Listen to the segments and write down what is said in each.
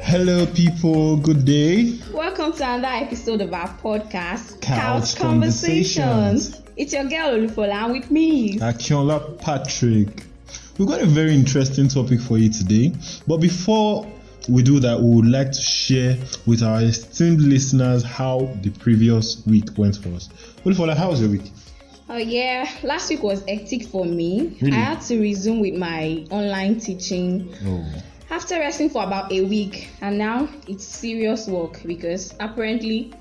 Hello, people. Good day. Welcome to another episode of our podcast, Couch Conversations. It's your girl Olufola, and with me is Akinola Patrick. We've got a very interesting topic for you today. But before we do that, we would like to share with our esteemed listeners how the previous week went for us. Olufola, how was your week? Oh yeah, last week was hectic for me. Really? I had to resume with my online teaching. After resting for about a week, and now it's serious work because apparently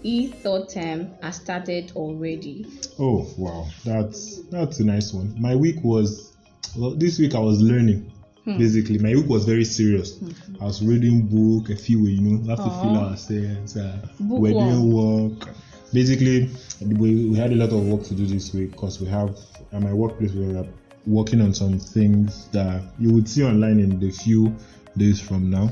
third term has started already. Oh wow, that's a nice one. My week was this week I was learning. Basically, my week was very serious. I was reading book, a few, have to fill ourselves. We're doing work. Basically, we had a lot of work to do this week because we have at my workplace we were working on some things that you would see online in the few days from now.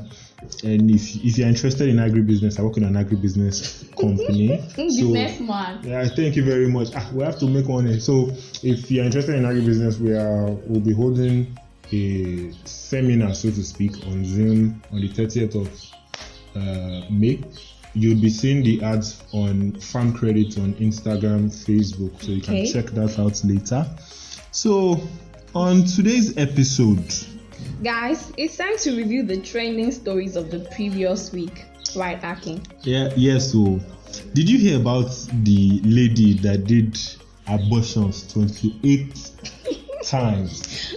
And if you're interested in agribusiness, I work in an agribusiness company. Businessman. Yeah, thank you very much. We have to make money. So if you're interested in agribusiness, we'll be holding a seminar, so to speak, on Zoom on the 30th of May. You'll be seeing the ads on Farm Credit on Instagram, Facebook, so you can check that out later. So on today's episode, guys, it's time to review the trending stories of the previous week. Right, Akin? Yes. So, did you hear about the lady that did abortions 28 times?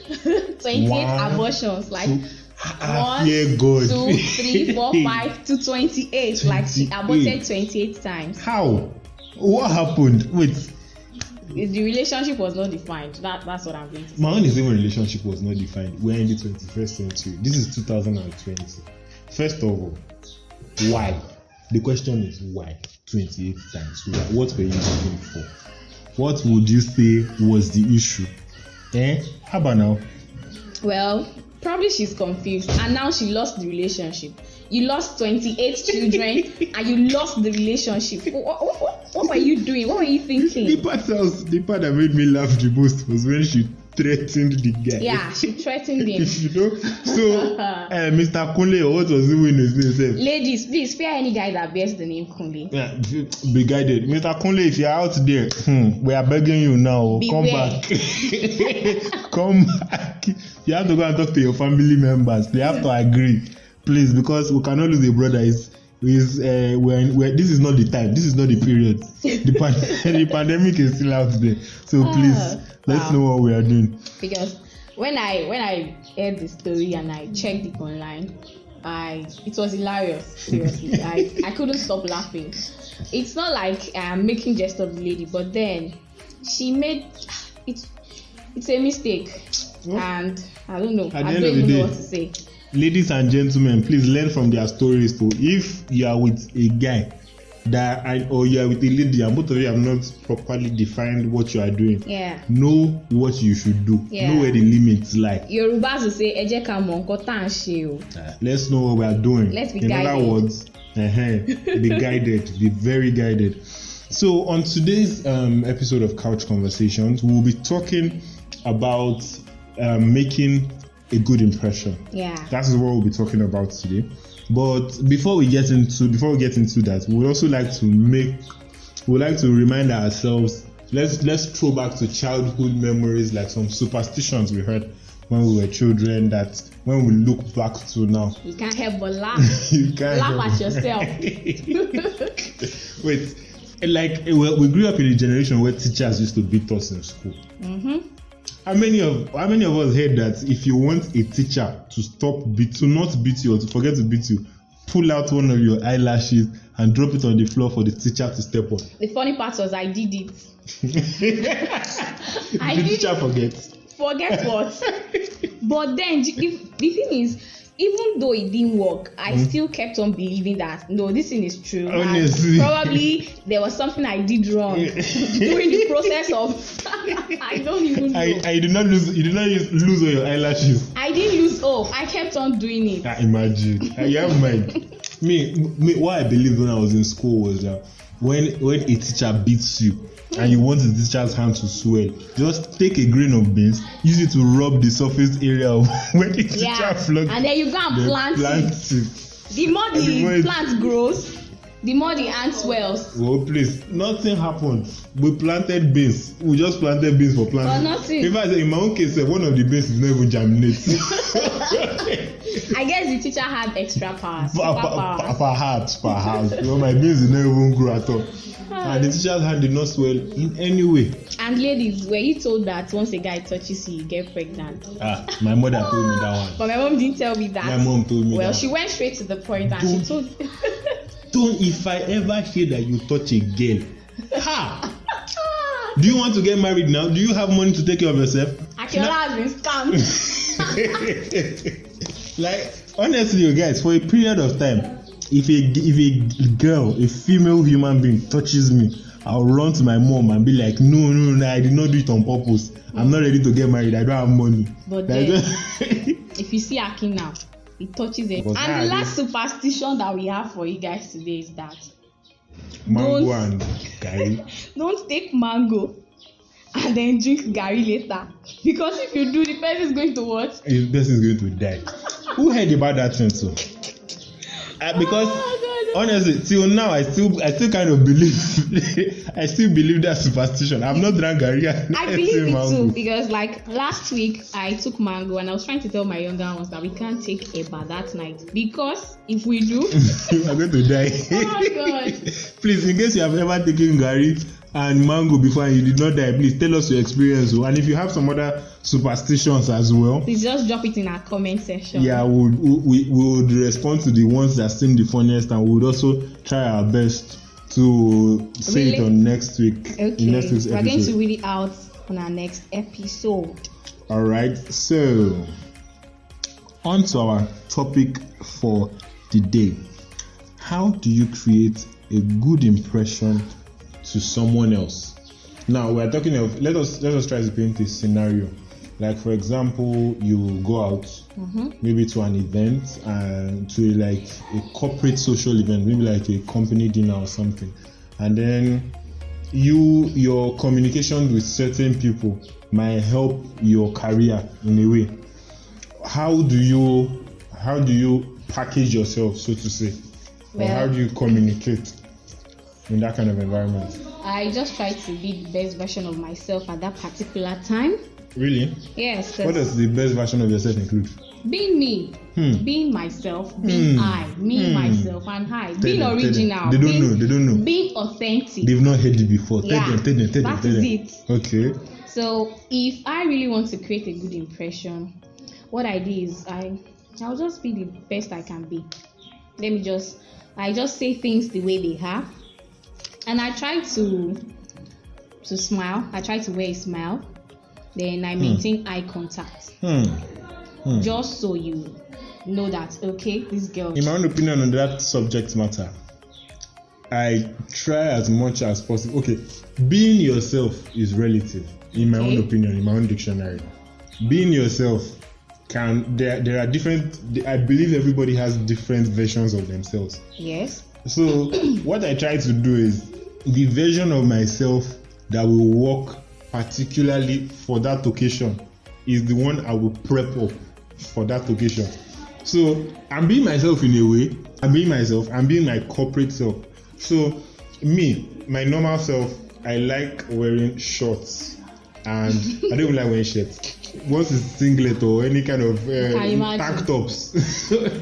28 abortions, like 1, 2, 3, 4, 5 to 28. Like she aborted 28 times. How? What happened? Wait. The relationship was not defined. That's what I'm going to say. My own is even relationship was not defined. We're in the 21st century. This is 2020. First of all, why? The question is why? 28 times. Why? What were you looking for? What would you say was the issue? How about now? Well, probably she's confused and now she lost the relationship. You lost 28 children and you lost the relationship. What were you doing? What were you thinking? The part that made me laugh the most was when she threatened the guy. Yeah, she threatened him. So, Mr. Kunle, what was he doing his name? Ladies, please spare any guy that bears the name Kunle. Yeah, be guided. Mr. Kunle, if you're out there, we are begging you now. Beware. Come back. Come back. You have to go and talk to your family members. They have to agree. Please, because we cannot lose a brother. This is not the time. This is not the period. The pandemic is still out there. So please, let's know what we are doing. Because when I heard the story and I checked it online, it was hilarious. Seriously, I couldn't stop laughing. It's not like I'm making jest of the lady, but then she made it's a mistake, and I don't know. I don't even know what to say. Ladies and gentlemen, please learn from their stories too. If you are with a guy or you are with a lady and both of you have not properly defined what you are doing, know what you should do. Know where the limits lie. Yorubas will say, "Eje ka mo nkan ta n se o." Let's know what we are doing. Let's be In guided. other words, be guided. Be very guided. So on today's episode of Couch Conversations, we will be talking about making a good impression. That is what we'll be talking about today. But before we get into that, we would also like to remind ourselves. Let's throw back to childhood memories, like some superstitions we heard when we were children. That when we look back to now, you can't help but laugh. You can't laugh at yourself. Wait, like we grew up in a generation where teachers used to beat us in school. How many of us heard that if you want a teacher to not beat you or to forget to beat you, pull out one of your eyelashes and drop it on the floor for the teacher to step on? The funny part was I did it. The teacher forgets. Forget what? But then the thing is, even though it didn't work, I still kept on believing that no, this thing is true. Honestly. Probably there was something I did wrong during the process of I don't even know. You did not lose all your eyelashes. I didn't lose hope. I kept on doing it. Imagine. You have mind. Me, what I believed when I was in school was that when a teacher beats you, and you want the teacher's hand to swell, just take a grain of beans, use it to rub the surface area of where the teacher flogged, and then you go and plant it. The more the plant grows, the more the ant swells. Oh, please. Nothing happened. We planted beans. We just planted beans for planting. For nothing. In fact, in my own case, one of the beans is not even germinating. I guess the teacher had extra powers. Perhaps. My beans did not even grow at all. And the teacher's hand did not swell in any way. And ladies, were you told that once a guy touches you, you get pregnant? My mother told me that one. But my mom didn't tell me that. My mom told me that. Well, she went straight to the point and she told Don't, if I ever hear that you touch a girl, do you want to get married now? Do you have money to take care of yourself? Akinola has been scammed. Like, honestly, you guys, for a period of time, if a girl, a female human being touches me, I'll run to my mom and be like, no, I did not do it on purpose. I'm not ready to get married. I don't have money. But then, if you see Aki now, he touches it. And the last superstition that we have for you guys today is that mango and gari. Don't take mango and then drink gari later, because if you do, the person is going to what? The person is going to die. Who heard about that thing too? Because honestly, till now, I still kind of believe. I still believe that superstition. I've not drank gari. I believe it too, because like last week I took mango and I was trying to tell my younger ones that we can't take eba that night, because if we do, we're going to die. Oh my God! Please, in case you have ever taken gari and mango before and you did not die, please tell us your experience. And if you have some other superstitions as well, please just drop it in our comment section. Yeah, we would respond to the ones that seem the funniest, and we would also try our best to say it on next week. Okay, next week's episode. We're going to read it out on our next episode. All right, so on to our topic for the day. How do you create a good impression to someone else? Now we're talking of let us try to paint a scenario. Like, for example, you go out maybe to an event and to like a corporate social event, maybe like a company dinner or something, and then your communication with certain people might help your career in a way. How do you package yourself, so to say? Or how do you communicate in that kind of environment? I just try to be the best version of myself at that particular time. Really? Yes. What does the best version of yourself include? Being me, being myself, being myself, and being original. They don't know. Being authentic. They've not heard it before. Yeah, tell them. that is it. Okay. So if I really want to create a good impression, what I do is I'll just be the best I can be. I just say things the way they are, and I try to smile. I try to wear a smile. Then I maintain eye contact. Just so you know that, okay, this girl. In my own opinion on that subject matter, I try as much as possible. Okay, being yourself is relative. In my own opinion, in my own dictionary, being yourself there are different. I believe everybody has different versions of themselves. Yes. So what I try to do is the version of myself that will work particularly for that occasion is the one I will prep up for that occasion. So I'm being myself in a way. I'm being my corporate self. So me, my normal self, I like wearing shorts, and I don't even like wearing shirts. Once it's singlet or any kind of tank tops.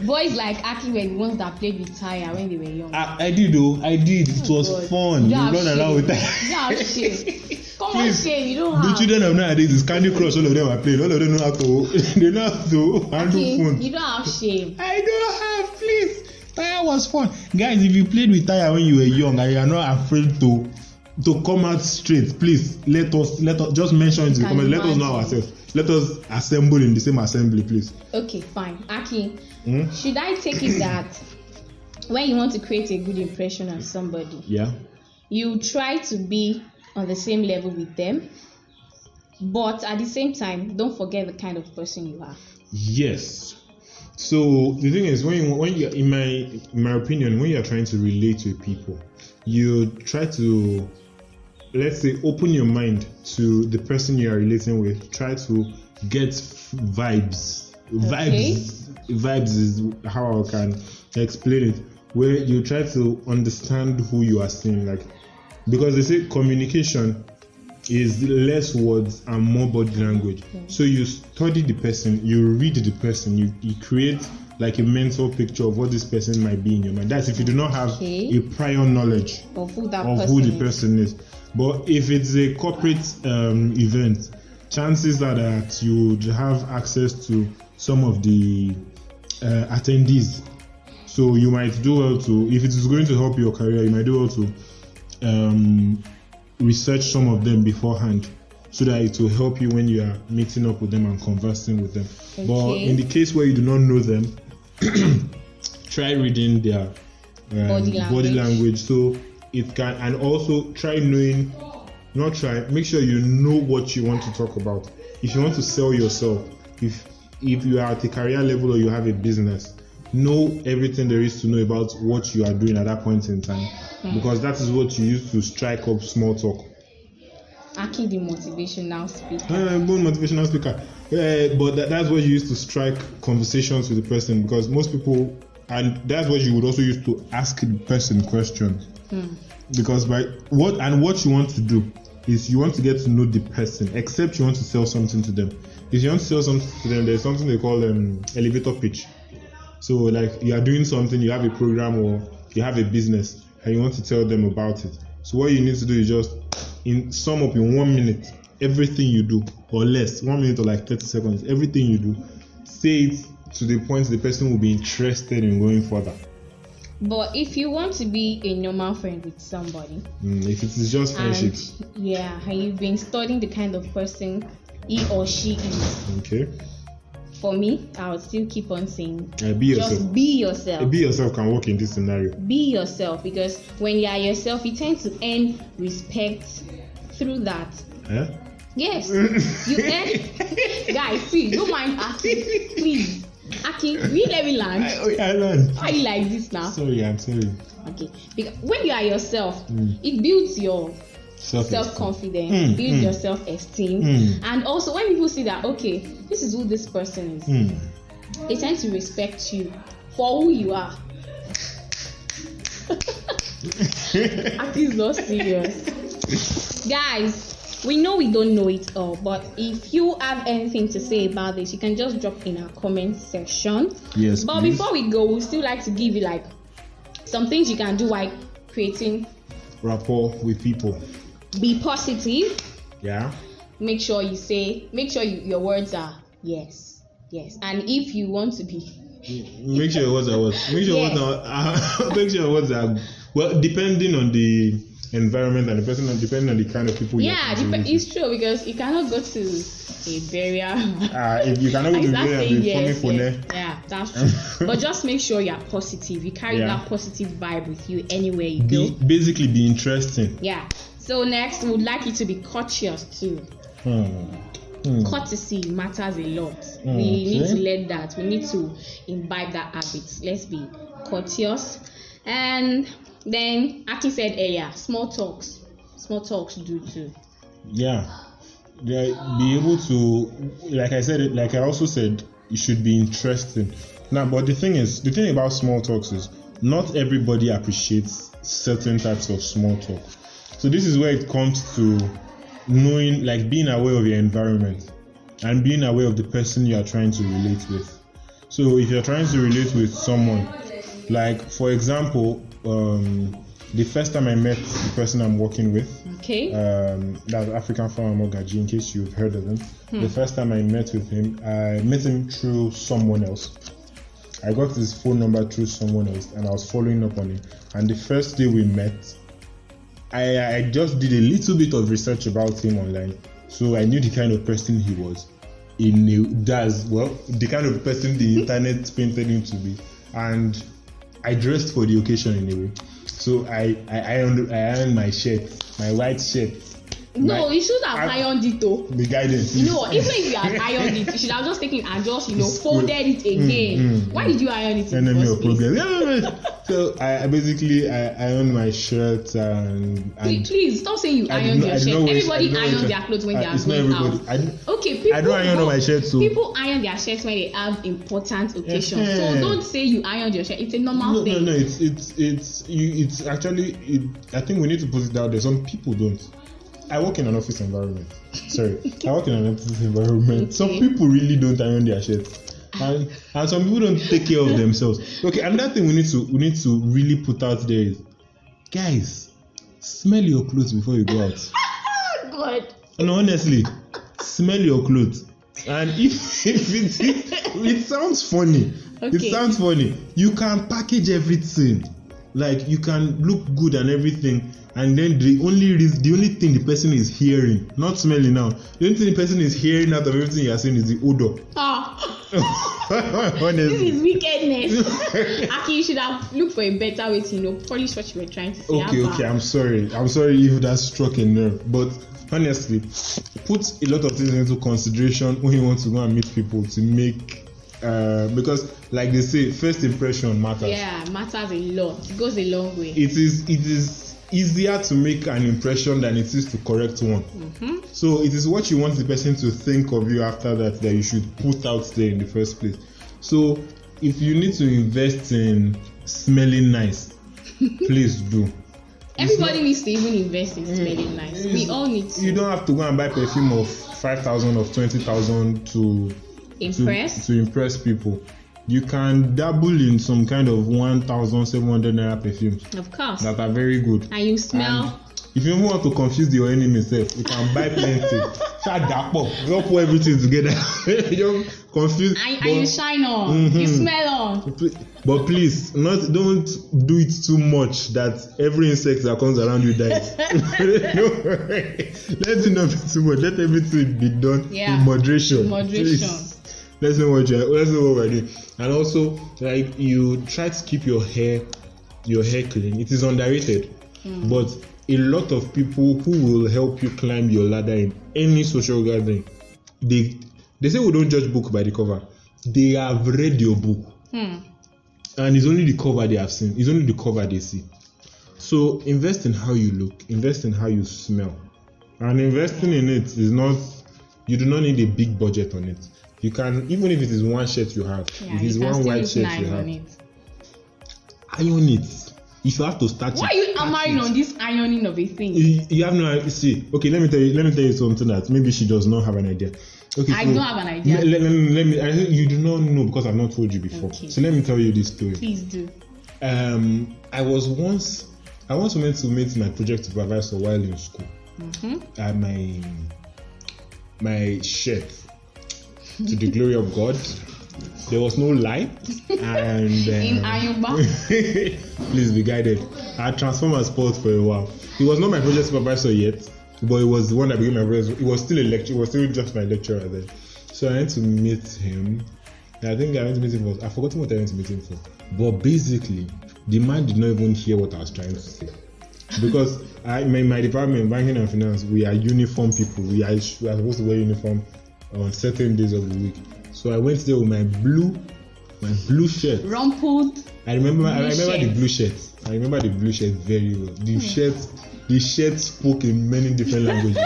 Boys like Aki were the ones that played with tire when they were young. I did though. It was fun. You don't allow with that. You don't have shame. Come on, shame. You don't have. The children of nowadays is Candy Crush. All of them are playing. All of them know how to. They know how to handle phone. You don't have shame. I don't have. Please. Tire was fun, guys. If you played with tire when you were young and you are not afraid to come out straight, please let us just mention it in the comments. Let us know ourselves. Let us assemble in the same assembly, please. Okay, fine. Aki, should I take it that when you want to create a good impression on somebody, you try to be on the same level with them, but at the same time, don't forget the kind of person you are? Yes. So the thing is, when you, in my opinion, when you are trying to relate to people, you try to, let's say, open your mind to the person you are relating with. Try to get vibes. Okay. Vibes is how I can explain it, where you try to understand who you are seeing, like, because they say communication is less words and more body language. So you study the person, you read the person, you create like a mental picture of what this person might be in your mind. That's if you do not have a prior knowledge of who the person is. But if it's a corporate event, chances are that you would have access to some of the attendees. So you might do well to, if it is going to help your career, you might do well to research some of them beforehand, so that it will help you when you are meeting up with them and conversing with them. But in the case where you do not know them, try reading their body language, so it can, and also make sure you know what you want to talk about. If you want to sell yourself, if you are at a career level or you have a business, know everything there is to know about what you are doing at that point in time, because that is what you use to strike up small talk. Aki, the motivational speaker. Motivational speaker. But that's what you use to strike conversations with the person, because most people, and that's what you would also use to ask the person questions. Because what you want to do is you want to get to know the person, except you want to sell something to them. If you want to sell something to them, there's something they call elevator pitch. So like you are doing something, you have a program or you have a business and you want to tell them about it. So what you need to do is just sum up in 1 minute everything you do, or less, 1 minute or like 30 seconds, everything you do. Say it to the point the person will be interested in going further. But if you want to be a normal friend with somebody, if it is just friendship, and you've been studying the kind of person he or she is, okay. For me, I would still keep on saying, be yourself. Just be yourself. Be yourself can work in this scenario. Be yourself, because when you are yourself, you tend to earn respect through that. Yes, you earn. Guys, see, don't mind asking, please. Aki, will you let me land? I learned. Why are you like this now? Sorry, I'm sorry. Okay, because when you are yourself, it builds your self-confidence, builds your self-esteem, and also when people see that, okay, this is who this person is, they tend to respect you for who you are. Aki's not serious. Guys, we know we don't know it all, but if you have anything to say about this, you can just drop in our comment section. Yes. But please. before we go, we still like to give you like some things you can do while creating rapport with people. Be positive. Yeah. Make sure your words are yes. And if you want to be, make sure your words are what? Make sure your words are well, depending on the environment and the person, and depending on the kind of people. It's true, because you cannot go to a burial. If you cannot go to a burial, yeah, that's true. But just make sure you are positive. You carry that positive vibe with you anywhere you go. Basically, be interesting. Yeah. So next, we would like you to be courteous too. Courtesy matters a lot. We need to learn that. We need to imbibe that habit. Let's be courteous. And then, Aki said earlier, small talks do too. Yeah. Be able to, like I also said, it should be interesting. Now, but the thing about small talks is not everybody appreciates certain types of small talk. So this is where it comes to knowing, like being aware of your environment and being aware of the person you are trying to relate with. So if you're trying to relate with someone, like for example, the first time I met the person I'm working with, that's African Farmer Mogaji, in case you've heard of him. The first time I met him through someone else. I got his phone number through someone else, and I was following up on him. And the first day we met, I just did a little bit of research about him online, so I knew the kind of person he was. The kind of person the internet painted him to be, and I dressed for the occasion in a way. So I ironed my shirt, my white shirt. No, you should have ironed it though. Be guided. No, even if you had ironed it, you should have just taken and just folded it again. Why did you iron it in the first place? So I basically iron my shirt and please stop saying you iron your shirt. Everybody irons their clothes when they are going out. Okay, people. I don't iron my shirt. So people iron their shirts when they have important occasions. So don't say you ironed your shirt. It's a normal thing. No. It's actually. I think we need to put it out there. Some people don't. I work in an office environment. Okay. Some people really don't iron their shirts, and some people don't take care of themselves. Okay, another thing we need to really put out there is, guys, smell your clothes before you go out. God. No, honestly, smell your clothes, and if it sounds funny. Okay. It sounds funny. You can package everything, like you can look good and everything. And then the only thing the person is hearing, not smelling now, the only thing the person is hearing out of everything you are saying is the odor. Honestly. This is wickedness. Aki, you should have looked for a better way to polish what you were trying to say. Okay, I'm sorry if that struck a nerve. But honestly, put a lot of things into consideration when you want to go and meet people to make because like they say, first impression matters. Yeah, matters a lot. It goes a long way. It is easier to make an impression than it is to correct one. So it is what you want the person to think of you after that you should put out there in the first place. So if you need to invest in smelling nice, please do. Everybody needs to even invest in smelling nice. We all need to. You don't have to go and buy perfume of 5,000 or 20,000 to impress people. You can dabble in some kind of 1,700 naira perfumes. Of course. That are very good. And you smell. And if you want to confuse your enemy self, you can buy plenty. Don't put everything together. You confuse. And you shine on. You smell on. But please, don't do it too much that every insect that comes around you dies. Let it not be too much. Let everything be done in moderation. Please. Let's know what we're doing. And also, like, you try to keep your hair clean. It is underrated, but a lot of people who will help you climb your ladder in any social gathering, they say we don't judge book by the cover. They have read your book, and it's only the cover they have seen. It's only the cover they see. So invest in how you look. Invest in how you smell, and investing in it is not. You do not need a big budget on it. You can, even if it is one shirt you have, if it is one white shirt you have, iron it. If you have to start, why are you hammering on this ironing of a thing? You have no idea. See, okay, let me tell you something that maybe she does not have an idea. Okay, I don't have an idea. Let me. I think you do not know because I've not told you before. Okay. So let me tell you this story. Please do. I was once meant to meet my project supervisor while in school. My chef. To the glory of God, there was no light, and in Ayumba. Please be guided. I transformed my sport for a while. He was not my project supervisor yet, but he was the one that became my project. He was still a lecturer. He was still just my lecturer then. So I went to meet him. I think I went to meet him for. I've forgotten what I went to meet him for. But basically, the man did not even hear what I was trying to say, because in my department, banking and finance, we are uniform people. We are supposed to wear uniform on certain days of the week. So I went there with my blue shirt. Rumpled. I remember the blue shirt. I remember the blue shirt very well. The shirt spoke in many different languages.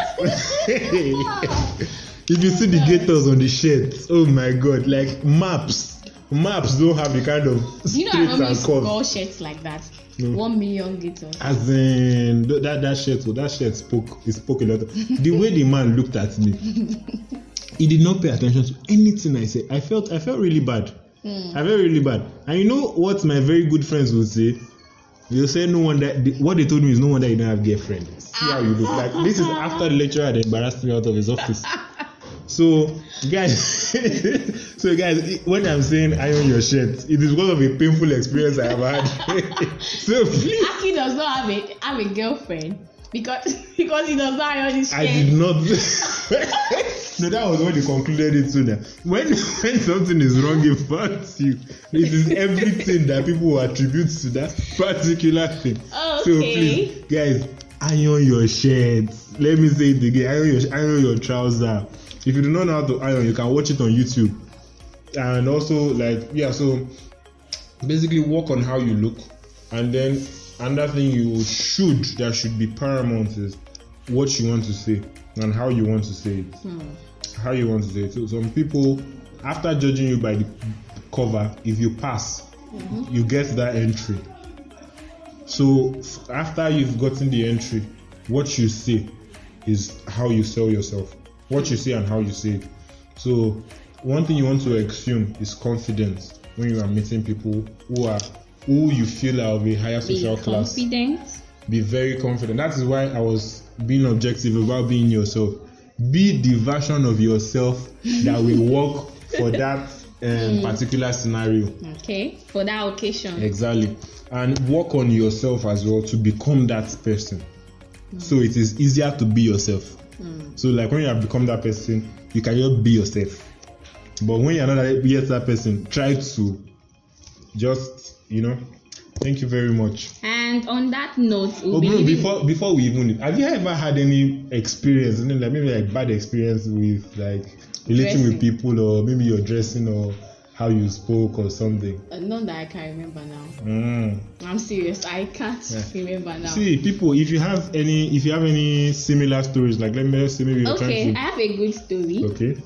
If you see the gators on the shirt, oh my God, like maps don't have the kind of streets and curves. Call shirts like that. 1 million gators. As in that shirt spoke a lot. The way the man looked at me, he did not pay attention to anything I said. I felt really bad. I felt really bad. And you know what my very good friends would say? They'll say what they told me is no wonder you don't have girlfriend. See how you look. Like, this is after the lecturer had embarrassed me out of his office. So guys, when I'm saying iron your shirt, it is because of a painful experience I have had. So please. Aki does not have a girlfriend because he does not iron his shirt. I did not. No, that was when they concluded it sooner. When something is wrong about you, it is everything that people attribute to that particular thing. Okay. So please, guys, iron your shirt. Let me say it again. Iron your trouser. If you do not know how to iron, you can watch it on YouTube. And also, so basically work on how you look. And then another thing that should be paramount is what you want to say and how you want to say it. How you want to say it. So some people, after judging you by the cover, if you pass, you get that entry. So after you've gotten the entry, what you say is how you sell yourself. What you say and how you say it. So one thing you want to assume is confidence when you are meeting people who you feel are of a higher social class. Be confident. Be very confident. That is why I was being objective about being yourself. Be the version of yourself that will work for that particular scenario. Okay, for that occasion. Exactly. And work on yourself as well to become that person. So it is easier to be yourself. So like when you have become that person, you can just be yourself. But when you're not yet that person, try to just, thank you very much. And on that note, before we even, have you ever had any experience, maybe bad experience with relating with people, or maybe your dressing or how you spoke or something? None that I can remember now. I'm serious, I can't remember now. See, people, if you have any similar stories, let me say maybe you're trying to... I have a good story. Okay.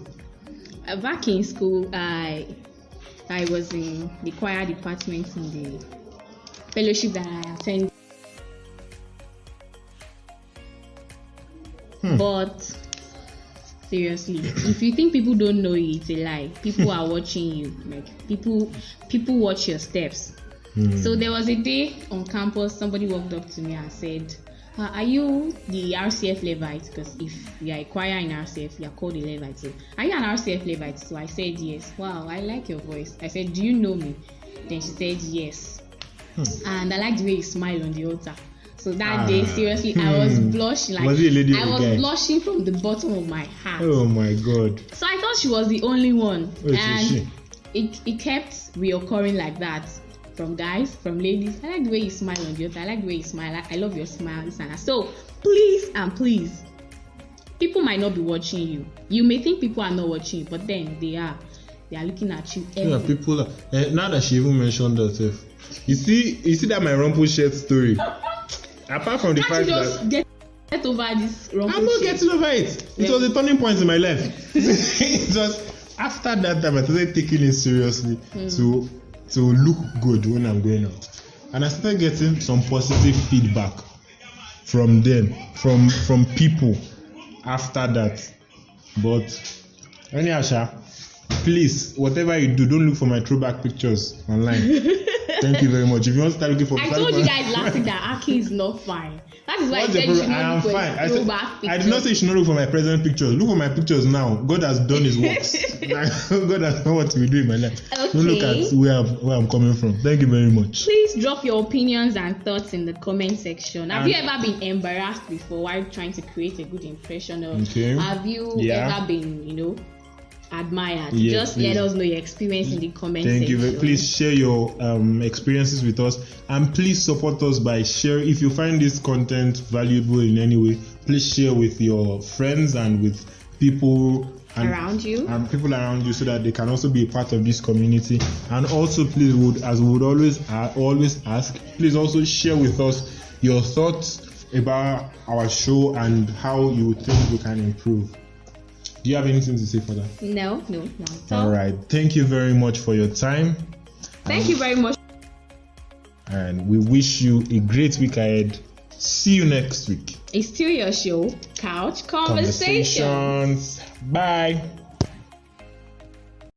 Back in school, I was in the choir department in the fellowship that I attended. But seriously, if you think people don't know you, it's a lie. People are watching you. People watch your steps. So there was a day on campus, somebody walked up to me and said, are you the RCF Levite? Because if you are a choir in RCF, you are called a Levite. So, are you an RCF Levite? So I said yes. Wow, I like your voice. I said, do you know me? Then she said yes. And I like the way you smile on the altar. So that day, seriously, I was blushing. Was it a lady or a guy? Blushing from the bottom of my heart. Oh my God. So I thought she was the only one. And it kept reoccurring like that. From guys, from ladies. I like the way you smile on the altar. I like the way you smile. I love your smile. So please, people might not be watching you. You may think people are not watching you, but then they are looking at you. Yeah, people are. Now that she even mentioned herself, you see that my rumple shirt story. Apart from the fact that get over this rumple. I'm not getting over it. It was a turning point in my life. It was after that time I started taking it seriously to look good when I'm going out, and I started getting some positive feedback from them, from people after that. But anyhow, please, whatever you do, don't look for my throwback pictures online. Thank you very much. If you want to start looking for, I told you guys last week that Aki is not fine. That is why I said you should not look for his throwback pictures. I did not say you should not look for my present pictures. Look for my pictures now. God has done His works. God has done what we do in my life. Okay. Don't look at where I'm coming from. Thank you very much. Please drop your opinions and thoughts in the comment section. Have you ever been embarrassed before while trying to create a good impression? Or have you ever been, admired? Just let us know your experience in the comment section. Thank you. Please share your experiences with us, and please support us by sharing. If you find this content valuable in any way, please share with your friends and with people around you, so that they can also be a part of this community. And also, please, as we would always ask, please also share with us your thoughts about our show and how you think we can improve. Do you have anything to say for that? No. All right. Thank you very much for your time. Thank you very much. And we wish you a great week ahead. See you next week. It's still your show, Couch Conversations. Bye.